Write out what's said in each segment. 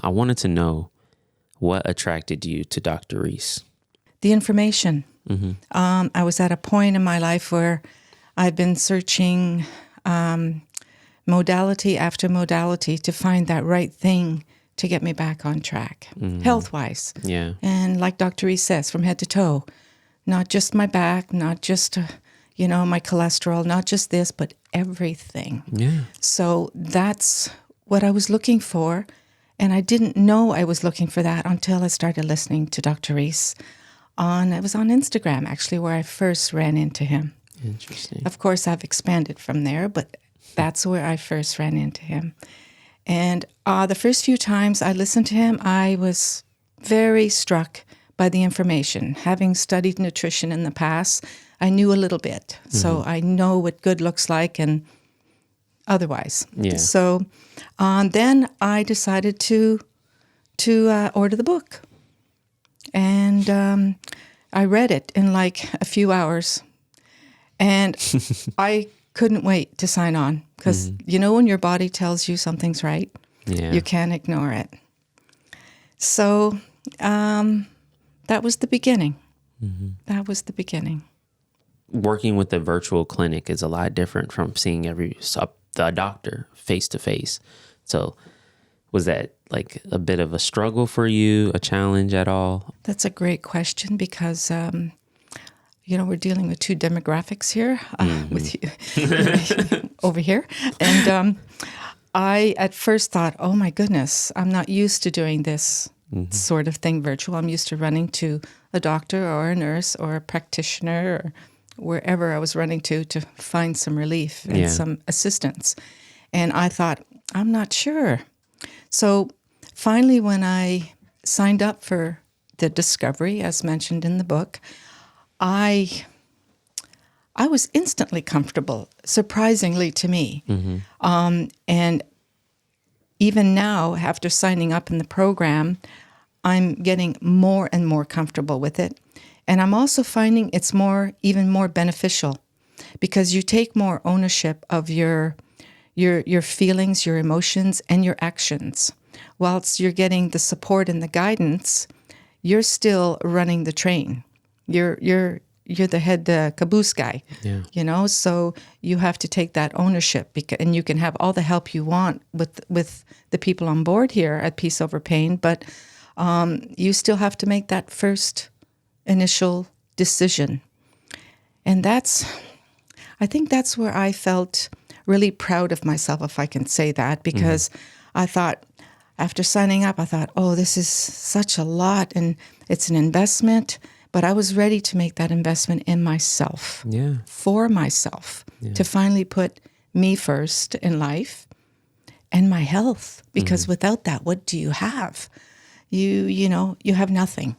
I wanted to know what attracted you to Dr. Reese. The information. I was at a point in my life where I've been searching modality after modality to find that right thing to get me back on track, health-wise. Yeah. And like Dr. Reese says, from head to toe, not just my back, not just, my cholesterol, not just this, but everything. Yeah. So that's what I was looking for. And I didn't know I was looking for that until I started listening to Dr. Reese. It was on Instagram, actually, where I first ran into him. Interesting. Of course, I've expanded from there, but that's where I first ran into him. And the first few times I listened to him, I was very struck by the information. Having studied nutrition in the past, I knew a little bit. So I know what good looks like and otherwise. Yeah. So then I decided to order the book. And I read it in like a few hours. And I couldn't wait to sign on because, when your body tells you something's right, you can't ignore it. So that was the beginning. That was the beginning. Working with a virtual clinic is a lot different from seeing the doctor face to face. So was that like a bit of a struggle for you, a challenge at all? That's a great question because, we're dealing with two demographics here with you over here. And I at first thought, oh my goodness, I'm not used to doing this sort of thing virtual. I'm used to running to a doctor or a nurse or a practitioner or wherever I was running to find some relief and some assistance. And I thought, I'm not sure. So finally, when I signed up for the discovery, as mentioned in the book, I was instantly comfortable, surprisingly to me. And even now, after signing up in the program, I'm getting more and more comfortable with it. And I'm also finding it's even more beneficial because you take more ownership of your feelings, your emotions, and your actions. Whilst you're getting the support and the guidance, you're still running the train. You're the head caboose guy, so you have to take that ownership and you can have all the help you want with the people on board here at Peace Over Pain, but you still have to make that first initial decision. And I think that's where I felt really proud of myself, if I can say that, because I thought, after signing up, I thought, oh, this is such a lot and it's an investment. But I was ready to make that investment in myself, for myself, to finally put me first in life and my health. Because without that, what do you have? You have nothing.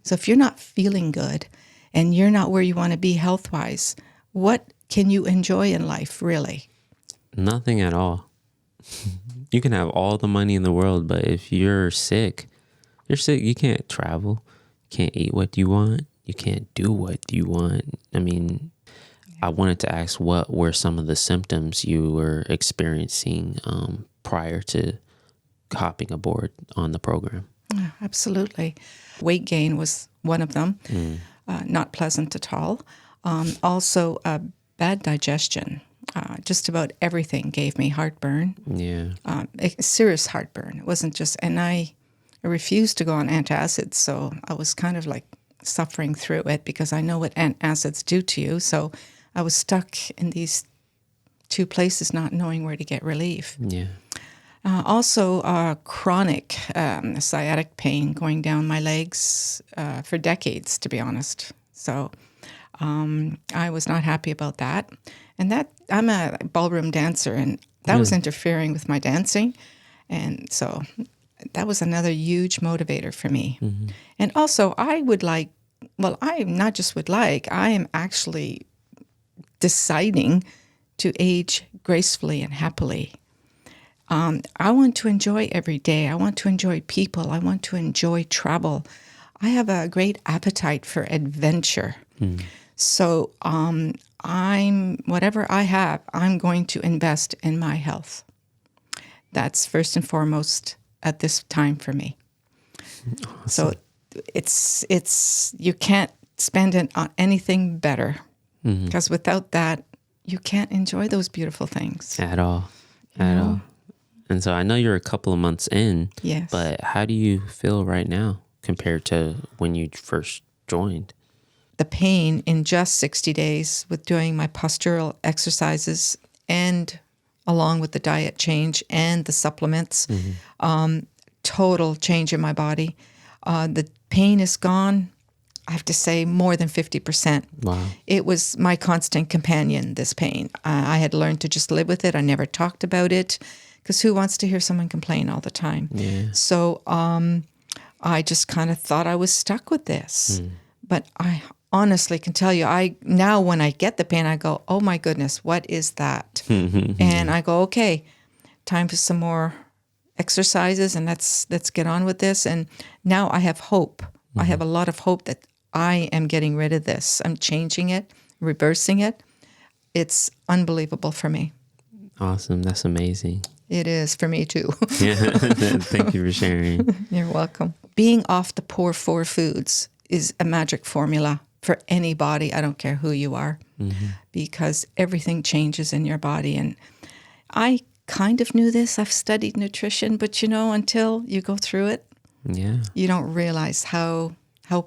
So if you're not feeling good and you're not where you want to be health-wise, what can you enjoy in life, really? Nothing at all. You can have all the money in the world, but if you're sick, you can't travel. Can't eat what you want. You can't do what you want. I mean, I wanted to ask what were some of the symptoms you were experiencing prior to hopping aboard on the program? Absolutely. Weight gain was one of them. Not pleasant at all. Also, bad digestion. Just about everything gave me heartburn. Serious heartburn. It wasn't just, and I refused to go on antacids, so I was kind of like suffering through it because I know what antacids do to you. So I was stuck in these two places, not knowing where to get relief. Also, chronic sciatic pain going down my legs for decades, to be honest. So I was not happy about that. And I'm a ballroom dancer, and that was interfering with my dancing. And so that was another huge motivator for me. And also, I am actually deciding to age gracefully and happily. I want to enjoy every day. I want to enjoy people. I want to enjoy travel. I have a great appetite for adventure. So whatever I have, I'm going to invest in my health. That's first and foremost at this time for me. Awesome. So it's you can't spend it on anything better, because without that, you can't enjoy those beautiful things. At all. At all. And so I know you're a couple of months in. Yes. But how do you feel right now compared to when you first joined? The pain in just 60 days with doing my postural exercises and along with the diet change and the supplements, total change in my body. The pain is gone, I have to say, more than 50%. Wow. It was my constant companion, this pain. I had learned to just live with it. I never talked about it, because who wants to hear someone complain all the time? Yeah. So I just kind of thought I was stuck with this. But I honestly can tell you, now when I get the pain, I go, oh my goodness, what is that? And I go, okay, time for some more exercises, and let's get on with this. And now I have hope. I have a lot of hope that I am getting rid of this. I'm changing it, reversing it. It's unbelievable for me. Awesome. That's amazing. It is for me too. Yeah. Thank you for sharing. You're welcome. Being off the poor 4 foods is a magic formula for anybody. I don't care who you are, because everything changes in your body. And I kind of knew this. I've studied nutrition, but until you go through it, you don't realize how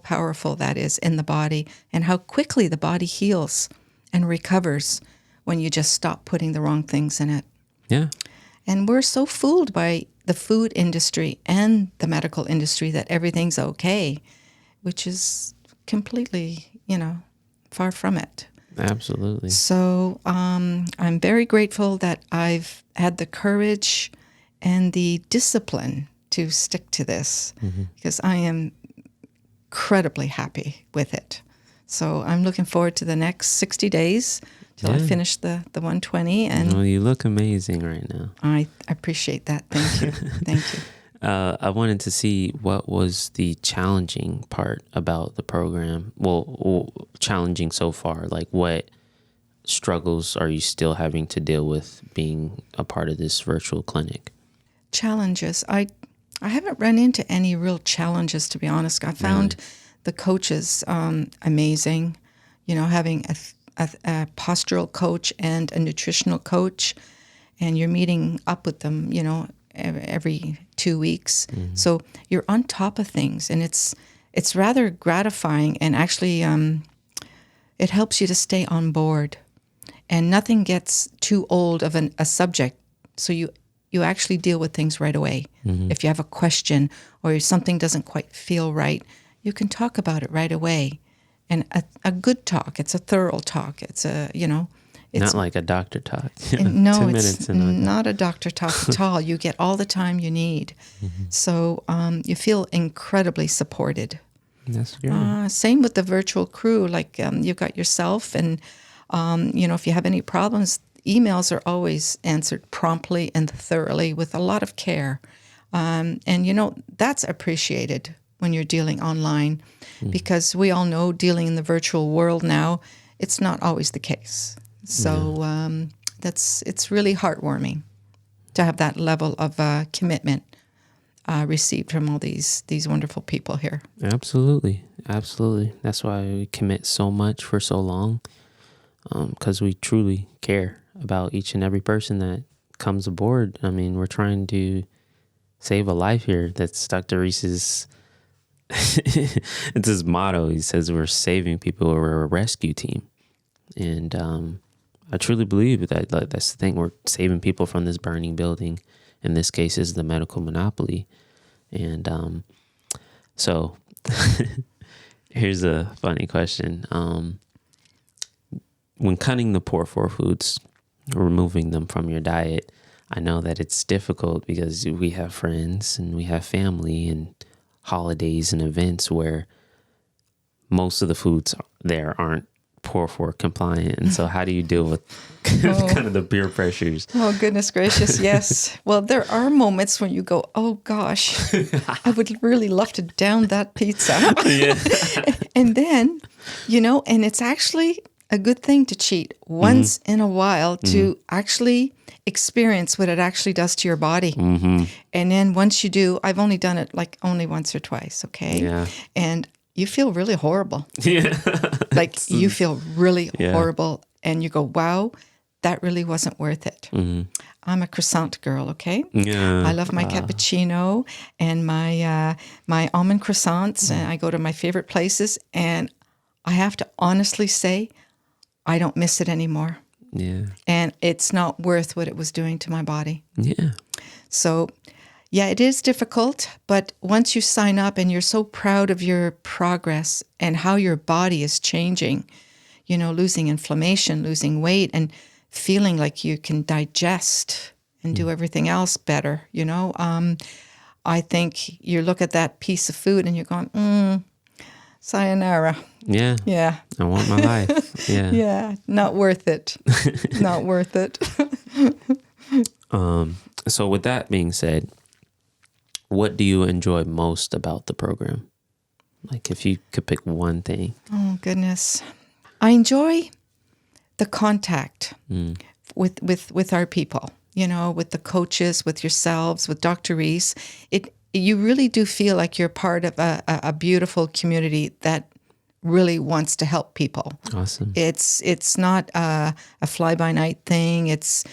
powerful that is in the body, and how quickly the body heals and recovers when you just stop putting the wrong things in it. Yeah. And we're so fooled by the food industry and the medical industry that everything's okay, which is completely, far from it. Absolutely. So I'm very grateful that I've had the courage and the discipline to stick to this, because I am incredibly happy with it. So I'm looking forward to the next 60 days till I finish the 120. And well, you look amazing right now. I appreciate that. Thank you. Thank you. I wanted to see what was the challenging part about the program. Well, challenging so far. Like, what struggles are you still having to deal with being a part of this virtual clinic? Challenges. I haven't run into any real challenges, to be honest. I found the coaches amazing. Having a postural coach and a nutritional coach, and you're meeting up with them, every 2 weeks. So you're on top of things, and it's rather gratifying, and actually it helps you to stay on board, and nothing gets too old of a subject. So you actually deal with things right away. If you have a question or something doesn't quite feel right, you can talk about it right away. And a good talk, it's a thorough talk. It's it's not like a doctor talk. No, 2 it's minutes and not a doctor talk at all. You get all the time you need. So you feel incredibly supported. That's great. Same with the virtual crew. Like you've got yourself, and if you have any problems, emails are always answered promptly and thoroughly with a lot of care. And that's appreciated when you're dealing online, because we all know dealing in the virtual world now, it's not always the case. So it's really heartwarming to have that level of commitment received from all these wonderful people here. Absolutely. That's why we commit so much for so long, because we truly care about each and every person that comes aboard. I mean, we're trying to save a life here. That's Dr. Reese's it's his motto. He says we're saving people, we're a rescue team. And I truly believe that that's the thing. We're saving people from this burning building. In this case, is the medical monopoly. And so here's a funny question. When cutting the poor 4 foods, removing them from your diet, I know that it's difficult because we have friends and we have family and holidays and events where most of the foods there aren't poor 4 compliant. And so how do you deal with kind of the peer pressures? Oh, goodness gracious, yes. Well, there are moments when you go, oh gosh, I would really love to down that pizza. And then, and it's actually a good thing to cheat once in a while to actually experience what it actually does to your body. And then once you do, I've only done it like only once or twice, okay? Yeah. And you feel really horrible. Yeah. Like you feel really Yeah. horrible and you go, wow, that really wasn't worth it. I'm a croissant girl, okay? Yeah. I love my cappuccino and my almond croissants, and I go to my favorite places, and I have to honestly say, I don't miss it anymore. Yeah. And it's not worth what it was doing to my body. Yeah. So, yeah, it is difficult, but once you sign up and you're so proud of your progress and how your body is changing, you know, losing inflammation, losing weight, and feeling like you can digest and do everything else better, you know, I think you look at that piece of food and you're going, sayonara. Yeah. Yeah. I want my life. Yeah. Yeah. Not worth it. Not worth it. So with that being said, what do you enjoy most about the program? Like if you could pick one thing. Oh, goodness. I enjoy the contact with our people, you know, with the coaches, with yourselves, with Dr. Reese. You really do feel like you're part of a beautiful community that really wants to help people. Awesome. It's not a fly-by-night thing. It's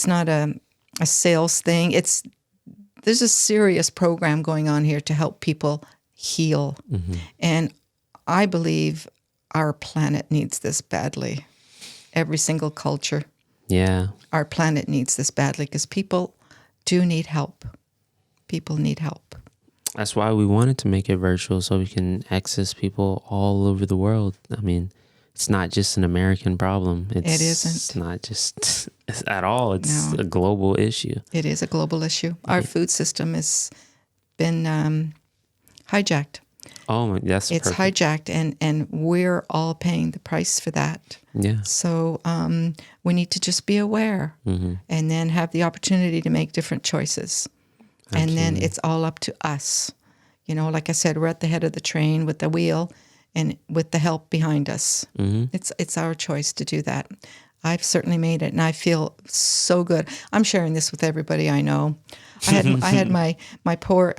not a sales thing. There's a serious program going on here to help people heal. And I believe our planet needs this badly. Every single culture. Yeah. Our planet needs this badly because people do need help. People need help. That's why we wanted to make it virtual, so we can access people all over the world. I mean, it's not just an American problem. It isn't. It's not just at all. It's No. a global issue. It is a global issue. Our food system has been hijacked. Oh, that's It's perfect. hijacked, and we're all paying the price for that. Yeah. So we need to just be aware and then have the opportunity to make different choices. And then it's all up to us. You know, like I said, we're at the head of the train with the wheel and with the help behind us. It's our choice to do that. I've certainly made it, and I feel so good. I'm sharing this with everybody I know. I had my poor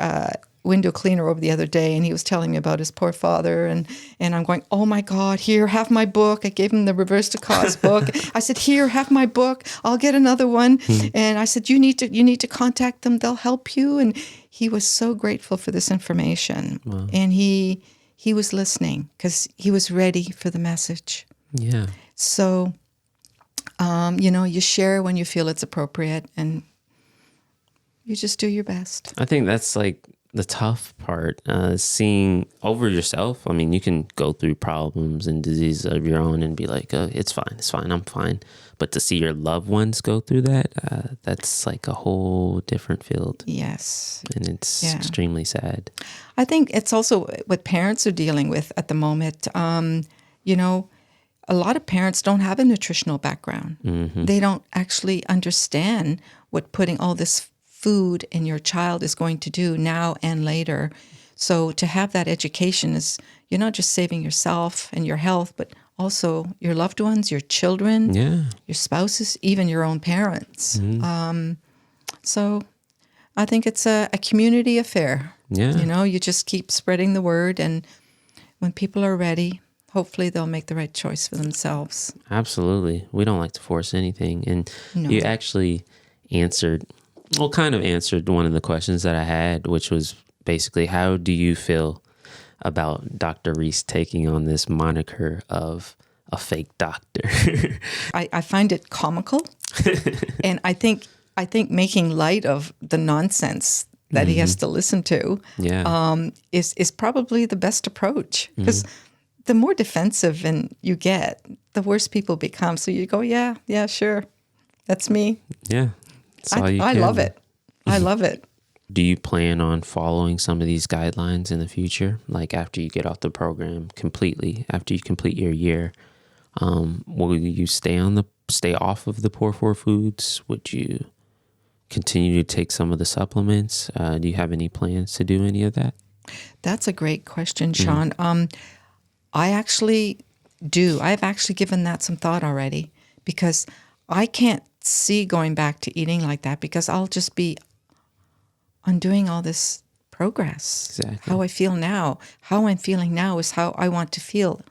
window cleaner over the other day, and he was telling me about his poor father, and I'm going, oh my God, here, have my book. I gave him the Reverse to Cause book. I said, here, have my book. I'll get another one. And I said, you need to contact them. They'll help you. And he was so grateful for this information. Wow. And he was listening because he was ready for the message. Yeah. So, you know, you share when you feel it's appropriate, and you just do your best. I think that's like the tough part, seeing over yourself. I mean, you can go through problems and diseases of your own and be like, oh, it's fine, I'm fine. But to see your loved ones go through that, that's like a whole different field. Yes. And it's extremely sad. I think it's also what parents are dealing with at the moment. You know, a lot of parents don't have a nutritional background. They don't actually understand what putting all this food in your child is going to do now and later. So to have that education is, you're not just saving yourself and your health, but also your loved ones, your children, your spouses, even your own parents. So I think it's a community affair. Yeah. You know, you just keep spreading the word, and when people are ready, hopefully they'll make the right choice for themselves. Absolutely. We don't like to force anything. And No. you actually kind of answered one of the questions that I had, which was basically, how do you feel about Dr. Reese taking on this moniker of a fake doctor? I find it comical, and I think making light of the nonsense that he has to listen to is probably the best approach, because the more defensive you get, the worse people become. So you go, yeah, sure, that's me. Yeah. I love it. I love it. Do you plan on following some of these guidelines in the future? Like after you get off the program completely, after you complete your year, will you stay off of the poor for foods? Would you continue to take some of the supplements? Do you have any plans to do any of that? That's a great question, Sean. I actually do. I've actually given that some thought already, because I can't see going back to eating like that, because I'll just be undoing all this progress. Exactly. How I feel now, how I'm feeling now is how I want to feel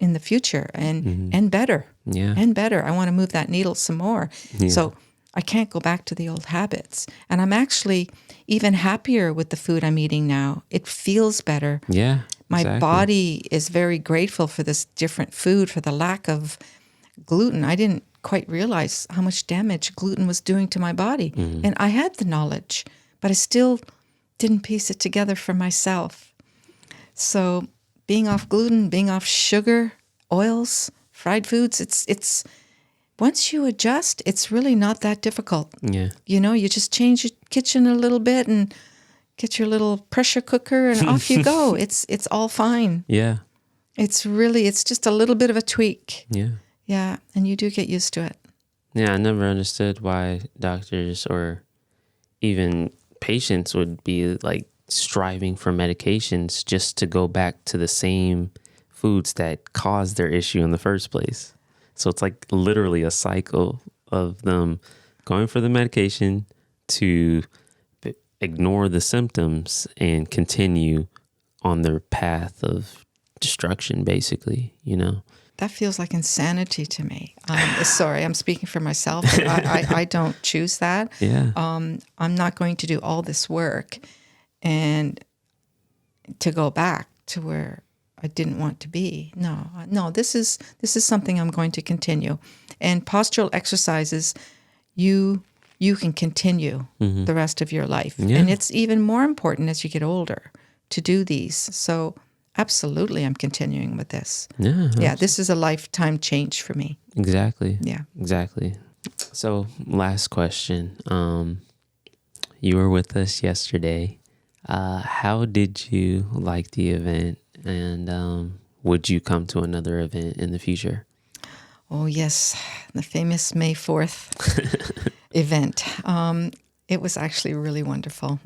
in the future, and better. Yeah. And better. I want to move that needle some more. Yeah. So I can't go back to the old habits. And I'm actually even happier with the food I'm eating now. It feels better. Yeah. My exactly. body is very grateful for this different food, for the lack of gluten. I didn't quite realize how much damage gluten was doing to my body. And I had the knowledge, but I still didn't piece it together for myself. So being off gluten, being off sugar, oils, fried foods, it's once you adjust, it's really not that difficult. Yeah. You know, you just change your kitchen a little bit and get your little pressure cooker and off you go. It's all fine. Yeah. It's just a little bit of a tweak. Yeah. Yeah, and you do get used to it. Yeah, I never understood why doctors or even patients would be like striving for medications just to go back to the same foods that caused their issue in the first place. So it's like literally a cycle of them going for the medication to ignore the symptoms and continue on their path of destruction, basically, you know? That feels like insanity to me. Sorry, I'm speaking for myself. But I don't choose that. Yeah. I'm not going to do all this work and to go back to where I didn't want to be. No. This is something I'm going to continue. And postural exercises, you can continue the rest of your life. Yeah. And it's even more important as you get older to do these. So absolutely, I'm continuing with this. Yeah. Yeah, this is a lifetime change for me. Exactly. Yeah. Exactly. So last question. You were with us yesterday. How did you like the event? And would you come to another event in the future? Oh, yes. The famous May 4th event. It was actually really wonderful.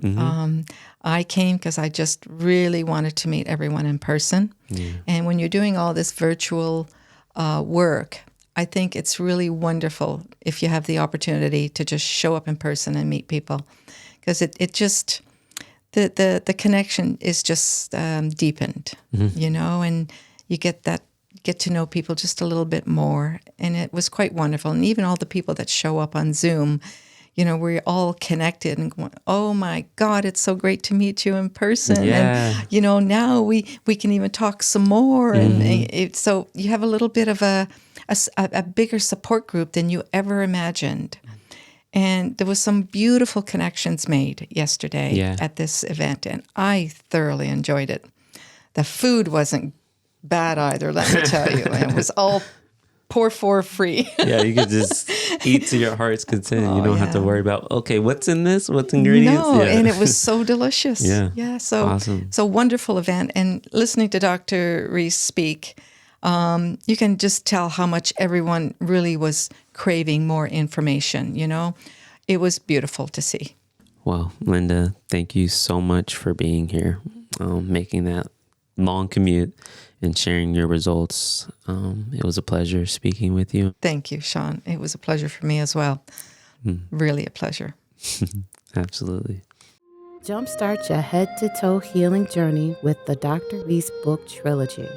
I came because I just really wanted to meet everyone in person. Yeah. And when you're doing all this virtual work, I think it's really wonderful if you have the opportunity to just show up in person and meet people, because it just, the connection is just deepened, you know, and you get to know people just a little bit more. And it was quite wonderful. And even all the people that show up on Zoom, you know, we're all connected and going, oh my God, it's so great to meet you in person. Yeah. And, you know, now we can even talk some more. And so you have a little bit of a bigger support group than you ever imagined. And there was some beautiful connections made yesterday at this event. And I thoroughly enjoyed it. The food wasn't bad either, let me tell you. And it was all pour for free. Yeah, you could just eat to your heart's content. You don't have to worry about, okay, what's in this? What's ingredients? No, and it was so delicious. Yeah. So awesome. So wonderful event. And listening to Dr. Reese speak, you can just tell how much everyone really was craving more information, you know? It was beautiful to see. Well, Linda, thank you so much for being here, making that long commute and sharing your results. It was a pleasure speaking with you. Thank you, Sean. It was a pleasure for me as well. Really a pleasure. Absolutely. Jumpstart your head-to-toe healing journey with the Dr. Reese book trilogy.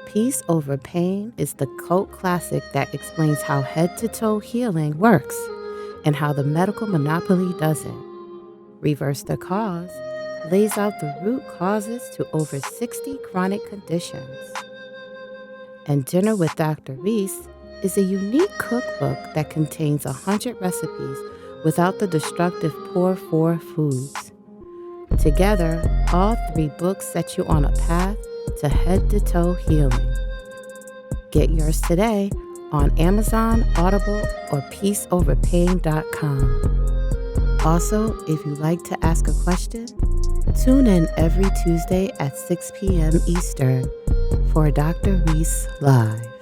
Peace Over Pain is the cult classic that explains how head-to-toe healing works and how the medical monopoly doesn't. Reverse the Cause lays out the root causes to over 60 chronic conditions. And Dinner with Dr. Reese is a unique cookbook that contains 100 recipes without the destructive pour for foods. Together, all 3 books set you on a path to head-to-toe healing. Get yours today on Amazon, Audible, or peaceoverpain.com. Also, if you'd like to ask a question, tune in every Tuesday at 6 p.m. Eastern for Dr. Reese Live.